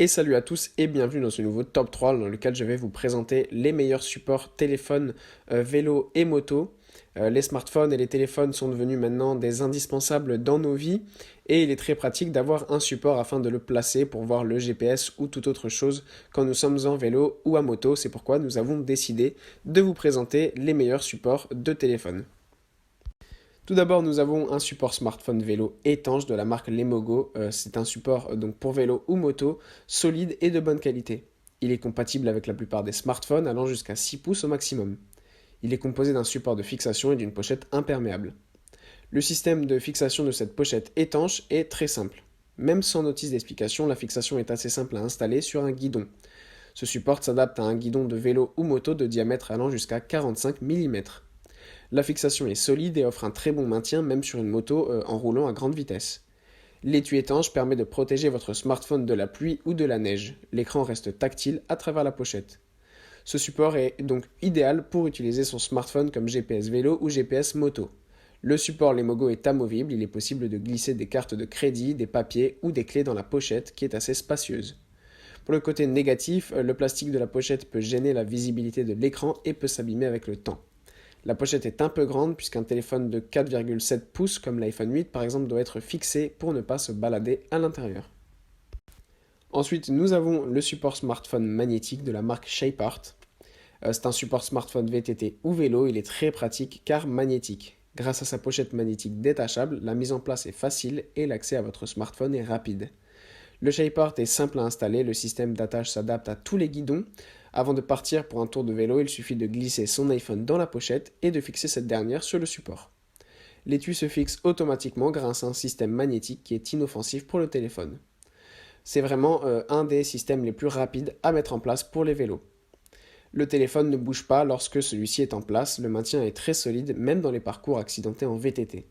Et salut à tous et bienvenue dans ce nouveau top 3 dans lequel je vais vous présenter les meilleurs supports téléphone, vélo et moto. Les smartphones et les téléphones sont devenus maintenant des indispensables dans nos vies et il est très pratique d'avoir un support afin de le placer pour voir le GPS ou toute autre chose quand nous sommes en vélo ou à moto. C'est pourquoi nous avons décidé de vous présenter les meilleurs supports de téléphone. Tout d'abord, nous avons un support smartphone vélo étanche de la marque Lemogo. C'est un support donc pour vélo ou moto, solide et de bonne qualité. Il est compatible avec la plupart des smartphones allant jusqu'à 6 pouces au maximum. Il est composé d'un support de fixation et d'une pochette imperméable. Le système de fixation de cette pochette étanche est très simple. Même sans notice d'explication, la fixation est assez simple à installer sur un guidon. Ce support s'adapte à un guidon de vélo ou moto de diamètre allant jusqu'à 45 mm. La fixation est solide et offre un très bon maintien même sur une moto en roulant à grande vitesse. L'étui étanche permet de protéger votre smartphone de la pluie ou de la neige. L'écran reste tactile à travers la pochette. Ce support est donc idéal pour utiliser son smartphone comme GPS vélo ou GPS moto. Le support Lemogo est amovible, il est possible de glisser des cartes de crédit, des papiers ou des clés dans la pochette qui est assez spacieuse. Pour le côté négatif, le plastique de la pochette peut gêner la visibilité de l'écran et peut s'abîmer avec le temps. La pochette est un peu grande puisqu'un téléphone de 4,7 pouces comme l'iPhone 8 par exemple doit être fixé pour ne pas se balader à l'intérieur. Ensuite, nous avons le support smartphone magnétique de la marque ShapeArt. C'est un support smartphone VTT ou vélo, il est très pratique car magnétique. Grâce à sa pochette magnétique détachable, la mise en place est facile et l'accès à votre smartphone est rapide. Le ShapeArt est simple à installer, le système d'attache s'adapte à tous les guidons. Avant de partir pour un tour de vélo, il suffit de glisser son iPhone dans la pochette et de fixer cette dernière sur le support. L'étui se fixe automatiquement grâce à un système magnétique qui est inoffensif pour le téléphone. C'est vraiment un des systèmes les plus rapides à mettre en place pour les vélos. Le téléphone ne bouge pas lorsque celui-ci est en place, le maintien est très solide même dans les parcours accidentés en VTT.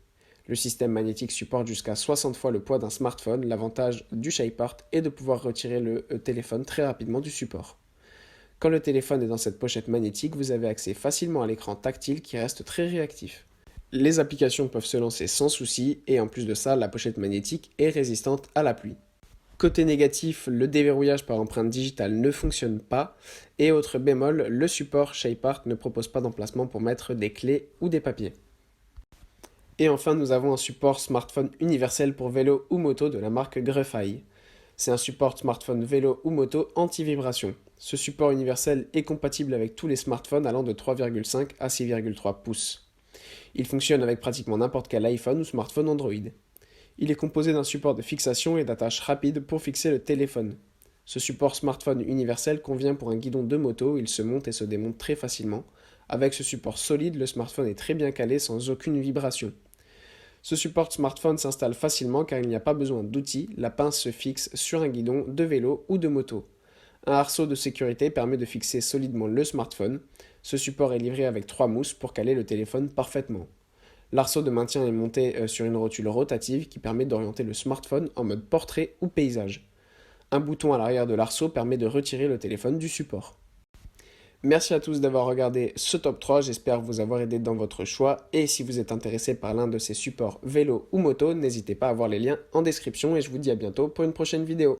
Le système magnétique supporte jusqu'à 60 fois le poids d'un smartphone. L'avantage du ShapeArt est de pouvoir retirer le téléphone très rapidement du support. Quand le téléphone est dans cette pochette magnétique, vous avez accès facilement à l'écran tactile qui reste très réactif. Les applications peuvent se lancer sans souci et en plus de ça, la pochette magnétique est résistante à la pluie. Côté négatif, le déverrouillage par empreinte digitale ne fonctionne pas. Et autre bémol, le support ShapeArt ne propose pas d'emplacement pour mettre des clés ou des papiers. Et enfin, nous avons un support smartphone universel pour vélo ou moto de la marque Grefai. C'est un support smartphone vélo ou moto anti-vibration. Ce support universel est compatible avec tous les smartphones allant de 3,5 à 6,3 pouces. Il fonctionne avec pratiquement n'importe quel iPhone ou smartphone Android. Il est composé d'un support de fixation et d'attache rapide pour fixer le téléphone. Ce support smartphone universel convient pour un guidon de moto, il se monte et se démonte très facilement. Avec ce support solide, le smartphone est très bien calé sans aucune vibration. Ce support smartphone s'installe facilement car il n'y a pas besoin d'outils, la pince se fixe sur un guidon de vélo ou de moto. Un arceau de sécurité permet de fixer solidement le smartphone. Ce support est livré avec 3 mousses pour caler le téléphone parfaitement. L'arceau de maintien est monté sur une rotule rotative qui permet d'orienter le smartphone en mode portrait ou paysage. Un bouton à l'arrière de l'arceau permet de retirer le téléphone du support. Merci à tous d'avoir regardé ce top 3, j'espère vous avoir aidé dans votre choix et si vous êtes intéressé par l'un de ces supports vélo ou moto, n'hésitez pas à voir les liens en description et je vous dis à bientôt pour une prochaine vidéo.